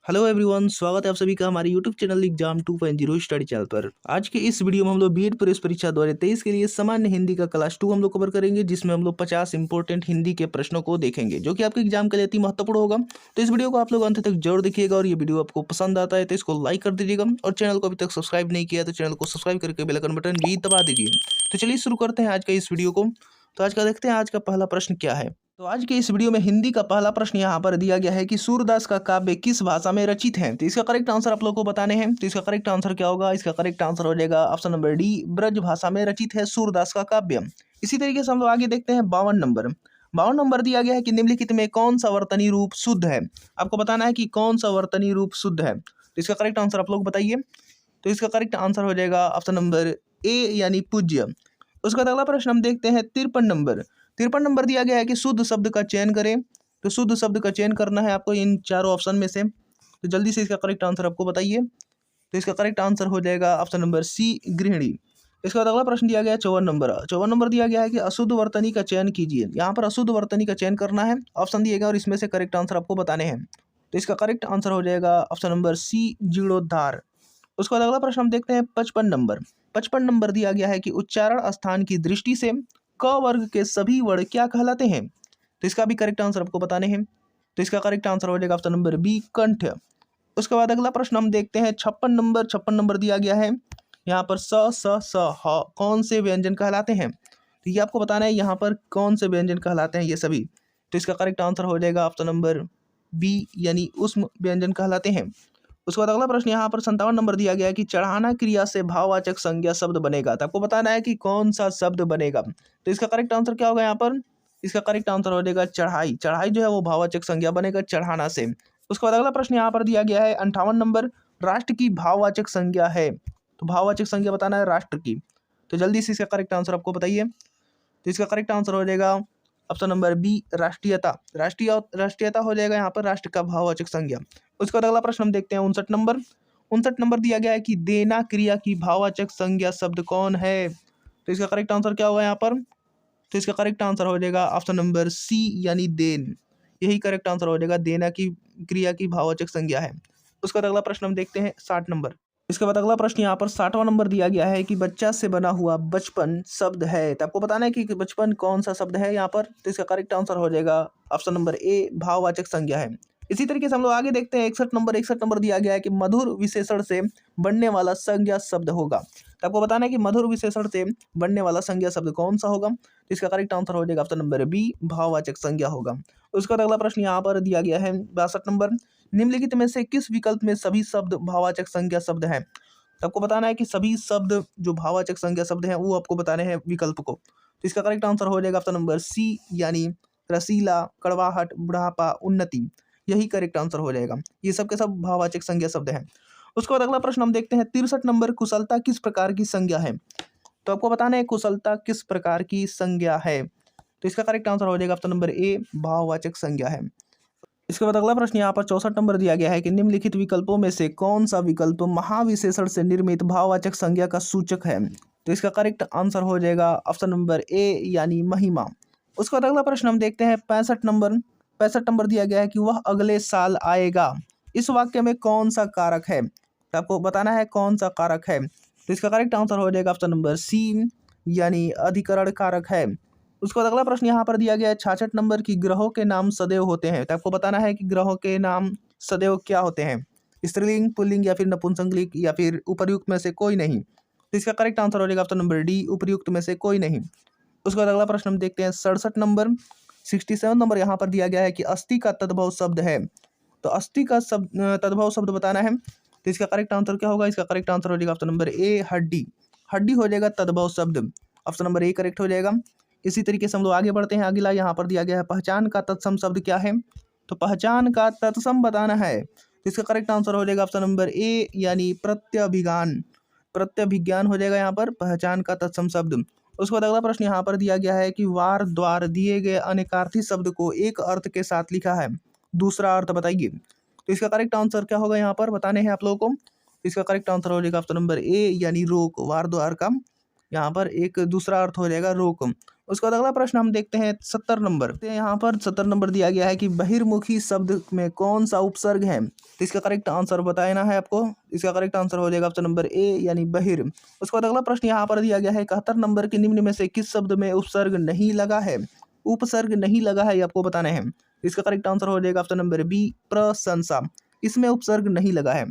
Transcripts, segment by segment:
Hello everyone, स्वागत है आप सभी का हमारे YouTube channel exam 2.0 study channel पर। आज के इस वीडियो में हम लोग बीएड प्रवेश परीक्षा 2023 के लिए सामान्य हिंदी का क्लास 2 हम लोग कवर करेंगे, जिसमें हम लोग 50 इंपॉर्टेंट हिंदी के प्रश्नों को देखेंगे, जो कि आपके एग्जाम के लिए अति महत्वपूर्ण होगा। तो इस वीडियो को आप लोग अंत तक जरूर देखिएगा, और ये वीडियो आपको पसंद आता है तो इसको लाइक कर दीजिएगा, और चैनल को अभी तक सब्सक्राइब नहीं किया तो चैनल को सब्सक्राइब करके बेल आइकन बटन भी दबा दीजिए। तो चलिए शुरू करते हैं आज का इस वीडियो को। तो आज का देखते हैं आज का पहला प्रश्न क्या है। तो आज के इस वीडियो में हिंदी का पहला प्रश्न यहाँ पर दिया गया है कि सूरदास का काव्य किस भाषा में रचित है। तो इसका करेक्ट आंसर आप लोग को बताने हैं। तो इसका करेक्ट आंसर क्या होगा? इसका करेक्ट आंसर हो जाएगा ऑप्शन नंबर डी, ब्रज भाषा में रचित है सूरदास का काव्य। इसी तरीके से हम लोग आगे देखते हैं 52 नंबर दिया गया है कि निम्नलिखित में कौन सा वर्तनी रूप शुद्ध है। आपको बताना है कि कौन सा वर्तनी रूप शुद्ध है। तो इसका करेक्ट आंसर आप लोग बताइए। तो इसका करेक्ट आंसर हो जाएगा ऑप्शन नंबर ए यानी पूज्य। उसका बाद अगला प्रश्न हम देखते हैं 53 नंबर दिया गया है कि शुद्ध शब्द का चयन करें। तो शुद्ध शब्द का चयन करना है आपको इन चारों ऑप्शन में से। तो जल्दी से इसका करेक्ट आंसर आपको बताइए। तो इसका करेक्ट आंसर हो जाएगा ऑप्शन नंबर सी, गृहिणी। इसके बाद अगला प्रश्न दिया गया है 54 नंबर दिया गया है कि अशुद्ध वर्तनी का चयन कीजिए। यहाँ पर अशुद्ध वर्तनी का चयन करना है, ऑप्शन दिए गए और इसमें से करेक्ट आंसर आपको बताने हैं। तो इसका करेक्ट आंसर हो जाएगा ऑप्शन नंबर सी, जीर्णोद्धार। उसके बाद अगला प्रश्न हम देखते हैं 55 नंबर दिया गया है कि उच्चारण स्थान की दृष्टि से क वर्ग के सभी वर्ण क्या कहलाते हैं। तो इसका भी करेक्ट आंसर आपको बताने हैं। तो इसका करेक्ट आंसर हो जाएगा ऑप्शन नंबर बी, कंठ। उसके बाद अगला प्रश्न हम देखते हैं 56 नंबर दिया गया है। यहाँ पर स कौन से व्यंजन कहलाते हैं। तो ये आपको बताना है यहाँ पर कौन से व्यंजन कहलाते हैं ये सभी। तो इसका करेक्ट आंसर हो जाएगा ऑप्शन नंबर बी यानी उष्म व्यंजन कहलाते हैं। उसके बाद अगला प्रश्न यहाँ पर 57 नंबर दिया गया है कि चढ़ाना क्रिया से भाववाचक संज्ञा शब्द बनेगा। तो आपको बताना है कि कौन सा शब्द बनेगा। तो इसका करेक्ट आंसर क्या होगा यहाँ पर? इसका करेक्ट आंसर हो जाएगा चढ़ाई। चढ़ाई जो है वो भाववाचक संज्ञा बनेगा चढ़ाना से। उसके बाद अगला प्रश्न यहाँ पर दिया गया है 58 नंबर, राष्ट्र की भाववाचक संज्ञा है। तो भाववाचक संज्ञा बताना है राष्ट्र की। तो जल्दी से इसका करेक्ट आंसर आपको बताइए। तो इसका करेक्ट आंसर हो जाएगा ऑप्शन नंबर बी, राष्ट्रीयता। राष्ट्रीयता हो जाएगा यहाँ पर राष्ट्र का भाववाचक संज्ञा। उसके बाद अगला प्रश्न हम देखते हैं 59 नंबर दिया गया है कि देना क्रिया की भाववाचक संज्ञा शब्द कौन है। तो इसका करेक्ट आंसर क्या होगा यहाँ पर? तो इसका करेक्ट आंसर हो जाएगा ऑप्शन नंबर सी यानी देन। यही करेक्ट आंसर हो जाएगा, देना की क्रिया की भाववाचक संज्ञा है। उसके बाद अगला प्रश्न हम देखते हैं 60 नंबर। इसके बाद अगला प्रश्न यहाँ पर 60वां नंबर दिया गया है कि बच्चा से बना हुआ बचपन शब्द है। तो आपको बताना है कि बचपन कौन सा शब्द है यहाँ पर। तो इसका करेक्ट आंसर हो जाएगा ऑप्शन नंबर ए, भाववाचक संज्ञा है। इसी तरीके से हम लोग आगे देखते हैं 61 नंबर दिया गया है कि मधुर विशेषण से बनने वाला संज्ञा शब्द होगा। तो आपको बताना है कि मधुर विशेषण से बनने वाला संज्ञा शब्द कौन सा होगा। तो इसका करेक्ट आंसर हो जाएगा ऑप्शन नंबर बी, भाववाचक संज्ञा होगा। उसके बाद अगला प्रश्न यहाँ पर दिया गया है 62 नंबर, निम्नलिखित में से किस विकल्प में सभी शब्द भाववाचक संज्ञा शब्द है। तो आपको बताना है कि सभी शब्द जो भाववाचक संज्ञा शब्द हैं वो आपको बताने हैं विकल्प को। तो इसका करेक्ट आंसर हो जाएगा ऑप्शन नंबर सी यानी रसीला, कड़वाहट, बुढ़ापा, उन्नति। यही करेक्ट आंसर हो जाएगा। ये सब के सब भाववाचक संज्ञा शब्द हैं। उसके बाद अगला प्रश्न हम देखते हैं 63 नंबर, कुशलता किस प्रकार की संज्ञा है। तो आपको बताना है कुशलता किस प्रकार की संज्ञा है। तो इसका करेक्ट आंसर हो जाएगा ऑप्शन नंबर ए, भाववाचक संज्ञा है। इसके बाद अगला प्रश्न यहाँ पर 64 नंबर दिया गया है कि निम्नलिखित विकल्पों में से कौन सा विकल्प महाविशेषण से निर्मित भाववाचक संज्ञा का सूचक है। तो इसका करेक्ट आंसर हो जाएगा ऑप्शन नंबर ए यानी महिमा। उसके बाद अगला प्रश्न हम देखते हैं 65 नंबर दिया गया है कि वह अगले साल आएगा। इस वाक्य में कौन सा कारक है। तो आपको बताना है कौन सा कारक है। तो इसका करेक्ट आंसर हो जाएगा ऑप्शन नंबर सी यानी अधिकरण कारक है। उसके बाद अगला प्रश्न यहाँ पर दिया गया है 66 नंबर की ग्रहों के नाम सदैव होते हैं। तो आपको बताना है कि ग्रहों के नाम सदैव क्या होते हैं, स्त्रीलिंग, पुल्लिंग या फिर नपुंसकलिंग या फिर उपर्युक्त में से कोई नहीं। तो इसका करेक्ट आंसर हो जाएगा ऑप्शन नंबर डी, उपर्युक्त में से कोई नहीं। उसके बाद अगला प्रश्न हम देखते हैं 67 नंबर, 67 नंबर यहाँ पर दिया गया है कि अस्थि का तद्भव शब्द है। तो अस्थि का तद्भव शब्द बताना है। तो इसका करेक्ट आंसर क्या होगा? इसका करेक्ट आंसर हो जाएगा ऑप्शन नंबर ए, हड्डी। हड्डी हो जाएगा तद्भव शब्द। ऑप्शन नंबर ए करेक्ट हो जाएगा। इसी तरीके से हम लोग आगे बढ़ते हैं। अगला यहाँ पर दिया गया है पहचान का तत्सम शब्द क्या है। तो पहचान का तत्सम बताना है। तो इसका करेक्ट आंसर हो जाएगा ऑप्शन नंबर ए यानी प्रत्यभिज्ञान। प्रत्यभिज्ञान हो जाएगा यहाँ पर पहचान का तत्सम शब्द। उसके बाद अगला प्रश्न यहाँ पर दिया गया है कि वार द्वार दिए गए अनेकार्थी शब्द को एक अर्थ के साथ लिखा है, दूसरा अर्थ बताइए। तो इसका करेक्ट आंसर क्या होगा यहाँ पर बताने हैं आप लोगों को। इसका करेक्ट आंसर हो जाएगा ऑप्शन नंबर ए यानी रोक, वार द्वार का यहाँ पर एक दूसरा अर्थ हो जाएगा रोक। उसके बाद अगला प्रश्न हम देखते हैं 70 नंबर। तो यहाँ पर 70 नंबर दिया गया है कि बहिर्मुखी शब्द में कौन सा उपसर्ग है। तो इसका करेक्ट आंसर बताना है आपको। इसका करेक्ट आंसर हो जाएगा ऑप्शन नंबर ए यानी बहिर। उसके बाद अगला प्रश्न यहाँ पर दिया गया है 71 नंबर के निम्न में से किस शब्द में उपसर्ग नहीं लगा है। उपसर्ग नहीं लगा है ये आपको बताना है। इसका करेक्ट आंसर हो जाएगा ऑप्शन नंबर बी प्रशंसा। इसमें उपसर्ग नहीं लगा है।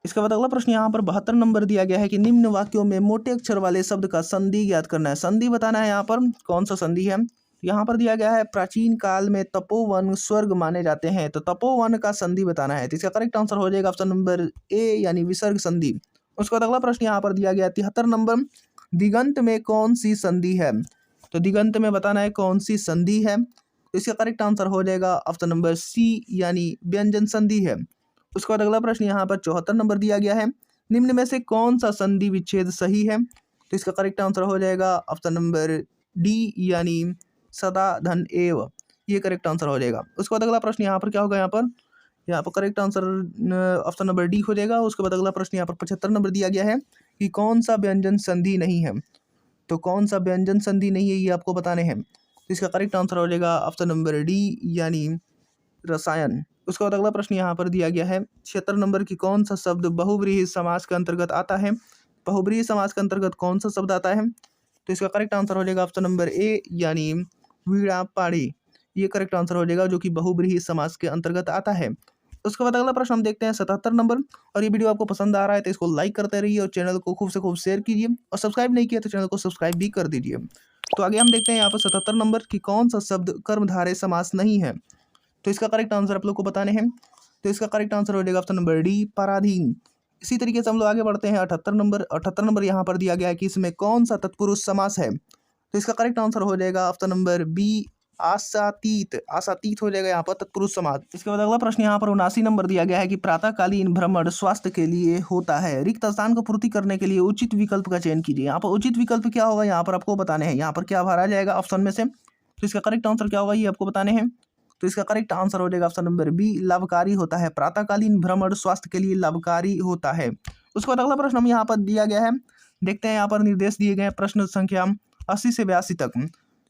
इसके बाद अगला प्रश्न यहाँ पर 72 नंबर दिया गया है कि निम्न वाक्यों में मोटे अक्षर वाले शब्द का संधि ज्ञात करना है। संधि बताना है यहाँ पर कौन सा संधि है। यहाँ पर दिया गया है प्राचीन काल में तपोवन स्वर्ग माने जाते हैं, तो तपोवन का संधि बताना है। तो इसका करेक्ट आंसर हो जाएगा ऑप्शन नंबर ए यानी विसर्ग संधि। उसके बाद अगला प्रश्न यहाँ पर दिया गया 73 नंबर, दिगंत में कौन सी संधि है। तो दिगंत में बताना है कौन सी संधि है। तो इसका करेक्ट आंसर हो जाएगा ऑप्शन नंबर सी यानी व्यंजन संधि है। उसके बाद अगला प्रश्न यहाँ पर 74 नंबर दिया गया है, निम्न में से कौन सा संधि विच्छेद सही है। तो इसका करेक्ट आंसर हो जाएगा ऑप्शन नंबर डी यानी सदा धन एव, ये करेक्ट आंसर हो जाएगा। उसके बाद अगला प्रश्न यहाँ पर क्या होगा, यहाँ पर correct answer option number D हो जाएगा। उसके बाद अगला प्रश्न यहाँ पर 75 नंबर दिया गया है कि कौन सा व्यंजन संधि नहीं है। तो कौन सा व्यंजन संधि नहीं है ये आपको बताने हैं। तो इसका करेक्ट आंसर हो जाएगा ऑप्शन नंबर डी यानी रसायन। उसके बाद अगला प्रश्न यहाँ पर दिया गया है 76 नंबर की कौन सा शब्द बहुव्रीहि समास के अंतर्गत आता है। बहुव्रीहि समास के अंतर्गत कौन सा शब्द आता है। तो इसका करेक्ट आंसर हो जाएगा ऑप्शन नंबर ए यानी वीणा पाड़ी, ये करेक्ट आंसर हो जाएगा जो कि बहुव्रीहि समास के अंतर्गत आता है। उसके बाद अगला प्रश्न हम देखते हैं 77 नंबर। और ये वीडियो आपको पसंद आ रहा है तो इसको लाइक करते रहिए और चैनल को खूब से खूब शेयर कीजिए, और सब्सक्राइब नहीं किया तो चैनल को सब्सक्राइब भी कर दीजिए। तो आगे हम देखते हैं यहाँ पर 77 नंबर की कौन सा शब्द कर्मधारय समास नहीं है। तो इसका करेक्ट आंसर आप लोग को बताने हैं। तो इसका करेक्ट आंसर हो जाएगा ऑप्शन नंबर डी पराधीन। इसी तरीके से हम लोग आगे बढ़ते हैं 78 नंबर। 78 नंबर यहाँ पर दिया गया है कि इसमें कौन सा तत्पुरुष समास है। तो इसका करेक्ट आंसर हो जाएगा ऑप्शन नंबर बी आशातीत। आशातीत हो जाएगा यहाँ पर तत्पुरुष समास। इसके बाद अगला प्रश्न यहाँ पर 79 नंबर दिया गया है कि प्रातःकालीन भ्रमण स्वास्थ्य के लिए होता है, रिक्त स्थान को पूर्ति करने के लिए उचित विकल्प का चयन कीजिए। यहाँ पर उचित विकल्प क्या होगा यहाँ पर आपको बताने हैं। यहाँ पर क्या भरा जाएगा ऑप्शन में से, तो इसका करेक्ट आंसर क्या होगा ये आपको बताने हैं। तो इसका करेक्ट आंसर हो जाएगा ऑप्शन नंबर बी लाभकारी होता है। प्रातःकालीन भ्रमण स्वास्थ्य के लिए लाभकारी होता है। उसके बाद अगला प्रश्न हम यहाँ पर दिया गया है, देखते हैं यहाँ पर निर्देश दिए गए हैं प्रश्न संख्या 80 से 82 तक।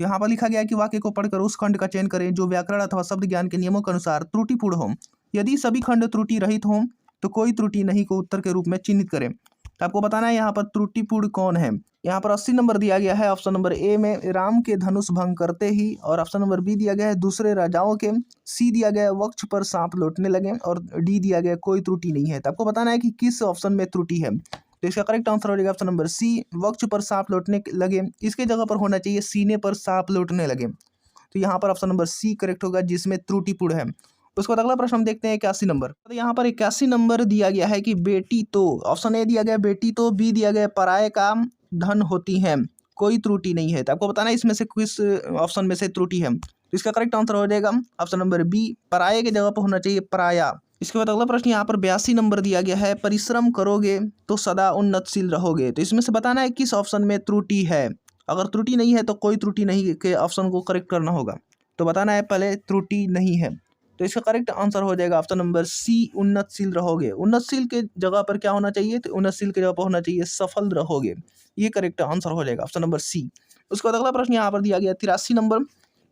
तो यहाँ पर लिखा गया है कि वाक्य को पढ़कर उस खंड का चयन करें जो व्याकरण अथवा शब्द ज्ञान के नियमों के अनुसार त्रुटिपूर्ण हो। यदि सभी खंड त्रुटि रहित हों तो कोई त्रुटि नहीं को उत्तर के रूप में चिन्हित करें। तो आपको बताना है यहाँ पर त्रुटिपूर्ण कौन है। यहाँ पर 80 नंबर दिया गया है ऑप्शन नंबर ए में राम के धनुष भंग करते ही, और ऑप्शन नंबर बी दिया गया है दूसरे राजाओं के, सी दिया गया है वक्ष पर सांप लौटने लगे, और डी दिया गया है कोई त्रुटि नहीं है। तो आपको बताना है कि किस ऑप्शन में त्रुटि है। तो इसका करेक्ट आंसर हो जाएगा ऑप्शन नंबर सी वक्ष पर सांप लौटने लगे, इसके जगह पर होना चाहिए सीने पर सांप लौटने लगे। तो यहाँ पर ऑप्शन नंबर सी करेक्ट होगा जिसमें त्रुटिपूर्ण है। उसके बाद अगला प्रश्न हम देखते हैं 81 नंबर। तो यहाँ पर 81 नंबर दिया गया है कि बेटी तो, ऑप्शन ए दिया गया बेटी तो, बी दिया गया पराये काम धन होती है, कोई त्रुटि नहीं है। तो आपको बताना है इसमें से किस ऑप्शन में से त्रुटि है। तो इसका करेक्ट आंसर हो जाएगा ऑप्शन नंबर बी पराये की जगह पर होना चाहिए पराया। इसके बाद अगला प्रश्न यहाँ पर 82 नंबर दिया गया है, परिश्रम करोगे तो सदा उन्नतशील रहोगे। तो इसमें से बताना है किस ऑप्शन में त्रुटि है। अगर त्रुटि नहीं है तो कोई त्रुटि नहीं के ऑप्शन को करेक्ट करना होगा। तो बताना है पहले त्रुटि नहीं है। तो इसका करेक्ट आंसर हो जाएगा ऑप्शन नंबर सी उन्नतशील रहोगे। उन्नतशील के जगह पर क्या होना चाहिए, तो उन्नतशील के जगह पर होना चाहिए सफल रहोगे, ये करेक्ट आंसर हो जाएगा ऑप्शन नंबर सी। उसके बाद अगला प्रश्न यहाँ पर दिया गया 83 नंबर।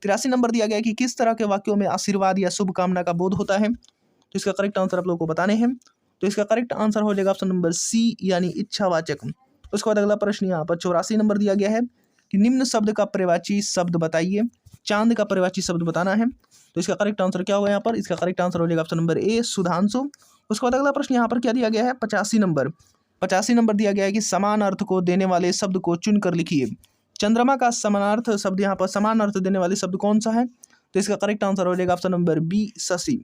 83 नंबर दिया गया कि किस तरह के वाक्यों में आशीर्वाद या शुभकामना का बोध होता है। तो इसका करेक्ट आंसर आप लोगों को बताने हैं। तो इसका करेक्ट आंसर हो जाएगा ऑप्शन नंबर सी यानी इच्छावाचक। उसके बाद अगला प्रश्न यहाँ पर 84 नंबर दिया गया है कि निम्न शब्द का पर्यायवाची शब्द बताइए। चांद का पर्यायवाची शब्द बताना है। तो इसका करेक्ट आंसर क्या होगा यहाँ पर, इसका करेक्ट आंसर हो जाएगा ऑप्शन नंबर ए सुधांशु। उसके बाद अगला प्रश्न यहाँ पर क्या दिया गया है 85 नंबर। 85 नंबर दिया गया है कि समान अर्थ को देने वाले शब्द को चुनकर लिखिए। चंद्रमा का समानार्थ शब्द यहाँ पर समान अर्थ देने वाले शब्द कौन सा है। तो इसका करेक्ट आंसर हो जाएगा ऑप्शन नंबर बी शशि।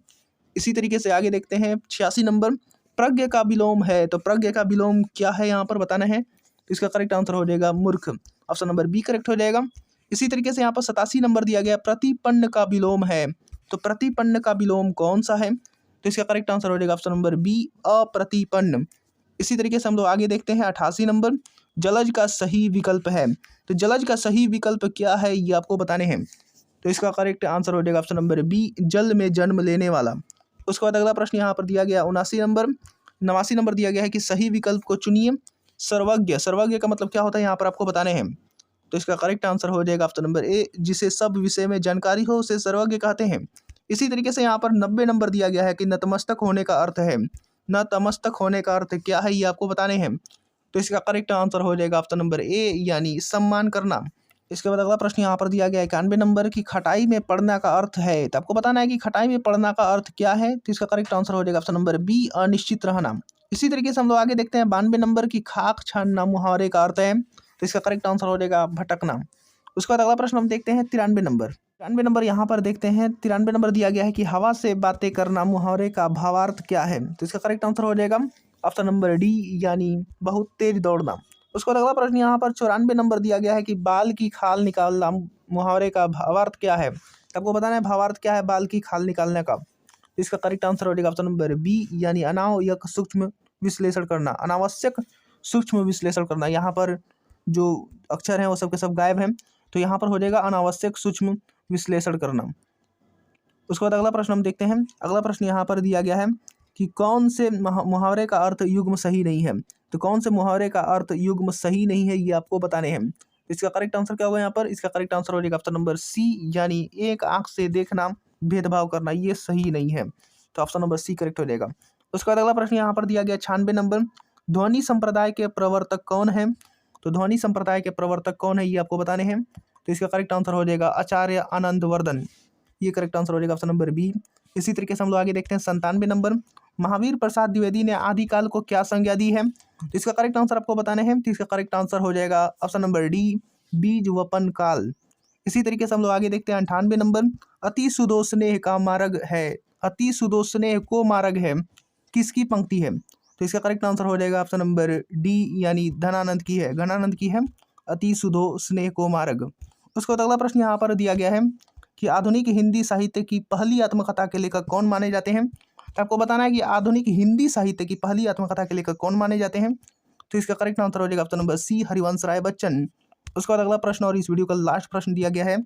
इसी तरीके से आगे देखते हैं 86 नंबर, प्रज्ञ का विलोम है। तो प्रज्ञ का विलोम क्या है यहाँ पर बताना है। तो इसका करेक्ट आंसर हो जाएगा मूर्ख, ऑप्शन नंबर बी करेक्ट हो जाएगा। इसी तरीके से यहाँ पर 87 नंबर दिया गया प्रतिपन्न का विलोम है। तो प्रतिपन्न का विलोम कौन सा है। तो इसका करेक्ट आंसर हो जाएगा ऑप्शन नंबर बी अप्रतिपन्न। इसी तरीके से हम लोग आगे देखते हैं 88 नंबर, जलज का सही विकल्प है। तो जलज का सही विकल्प क्या है ये आपको बताने हैं। तो इसका करेक्ट आंसर हो जाएगा ऑप्शन नंबर बी जल में जन्म लेने वाला। उसके बाद अगला प्रश्न यहाँ पर दिया गया 79 नंबर। 89 नंबर दिया गया है कि सही विकल्प को चुनिए। सर्वज्ञ, सर्वज्ञ का मतलब क्या होता है यहाँ पर आपको बताने हैं। तो इसका करेक्ट आंसर हो जाएगा ऑप्शन नंबर ए, जिसे सब विषय में जानकारी हो उसे सर्वज्ञ कहते हैं। इसी तरीके से यहाँ पर 90 नंबर दिया गया है कि नतमस्तक होने का अर्थ है। नतमस्तक होने का अर्थ क्या है ये आपको बताने हैं। तो इसका करेक्ट आंसर हो जाएगा ऑप्शन नंबर ए, यानी सम्मान करना। इसके बाद अगला प्रश्न यहाँ पर दिया गया है 91 नंबर की खटाई में पढ़ना का अर्थ है। तो आपको बताना है कि खटाई में पढ़ना का अर्थ क्या है। तो इसका करेक्ट आंसर हो जाएगा ऑप्शन नंबर बी, अनिश्चित रहना। इसी तरीके से हम लोग आगे देखते हैं 92 नंबर की खाक छानना मुहावरे का अर्थ है। तो इसका करेक्ट आंसर हो जाएगा भटकना। उसके बाद अगला प्रश्न हम देखते हैं 93 नंबर यहाँ पर देखते हैं 93 नंबर दिया गया है कि हवा से बातें करना मुहावरे का भावार्थ क्या है। तो इसका करेक्ट आंसर हो जाएगा ऑप्शन नंबर डी, यानी बहुत तेज दौड़ना। उसके बाद अगला प्रश्न यहाँ पर 94 नंबर दिया गया है कि बाल की खाल निकालना मुहावरे का भावार्थ क्या है। आपको बताना है भावार्थ क्या है बाल की खाल निकालने का। इसका करेक्ट आंसर हो जाएगा ऑप्शन नंबर बी, यानी अनावश्यक सूक्ष्म विश्लेषण करना। अनावश्यक सूक्ष्म विश्लेषण करना, यहाँ पर जो अक्षर हैं वो सब के सब गायब हैं, तो यहाँ पर हो जाएगा अनावश्यक सूक्ष्म विश्लेषण करना। उसके बाद अगला प्रश्न हम देखते हैं। अगला प्रश्न यहाँ पर दिया गया है कि कौन से मुहावरे का अर्थ युग्म सही नहीं है। तो कौन से मुहावरे का अर्थ युग्म सही नहीं है ये आपको बताने हैं। इसका करेक्ट आंसर क्या होगा यहाँ पर। इसका करेक्ट आंसर हो जाएगा ऑप्शन नंबर सी, यानी एक आंख से देखना, भेदभाव करना, ये सही नहीं है। तो ऑप्शन नंबर सी करेक्ट हो जाएगा। उसके बाद अगला प्रश्न यहाँ पर दिया गया 96 नंबर, ध्वनि संप्रदाय के प्रवर्तक कौन है। तो ध्वनि संप्रदाय के प्रवर्तक कौन है ये आपको बताने हैं। तो इसका करेक्ट आंसर हो जाएगा आचार्य आनंदवर्धन, ये करेक्ट आंसर हो जाएगा ऑप्शन नंबर बी। इसी तरीके से हम लोग आगे देखते हैं 97 नंबर, महावीर प्रसाद द्विवेदी ने आदिकाल को क्या संज्ञा दी है। तो इसका करेक्ट आंसर आपको बताने हैं। तो इसका करेक्ट आंसर हो जाएगा ऑप्शन नंबर डी, बीज वपन काल। इसी तरीके से हम लोग आगे देखते हैं 98 नंबर, अति सुदो स्नेह का मार्ग है। अति सुदो स्नेह को मार्ग है किसकी पंक्ति है। तो इसका करेक्ट आंसर हो जाएगा ऑप्शन नंबर डी, यानी धनानंद की है, घनानंद की है अति सुधो स्नेह को मार्ग। उसके बाद अगला प्रश्न यहाँ पर दिया गया है कि आधुनिक हिंदी साहित्य की पहली आत्मकथा के लेखक कौन माने जाते हैं। तो आपको बताना है कि आधुनिक हिंदी साहित्य की पहली आत्मकथा के लेखक कौन माने जाते हैं। तो इसका करेक्ट आंसर हो जाएगा option number C, Harivansh Rai Bachchan. उसके बाद अगला प्रश्न और इस वीडियो का लास्ट प्रश्न दिया गया है,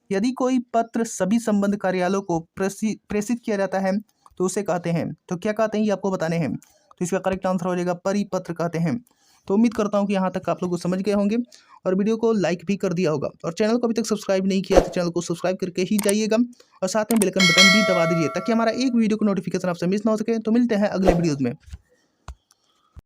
यदि कोई पत्र सभी संबंध कार्यालयों को प्रेषित किया जाता है तो उसे कहते हैं। तो क्या कहते हैं ये आपको बताने हैं। तो इसका करेक्ट आंसर हो जाएगा परिपत्र कहते हैं। तो उम्मीद करता हूँ कि यहाँ तक आप लोग समझ गए होंगे और वीडियो को लाइक भी कर दिया होगा, और चैनल को अभी तक सब्सक्राइब नहीं किया तो चैनल को सब्सक्राइब करके ही जाइएगा और साथ में बेल आइकन बटन भी दबा दीजिए ताकि हमारा एक वीडियो को नोटिफिकेशन आपसे मिस ना हो सके। तो मिलते हैं अगले वीडियोज़ में।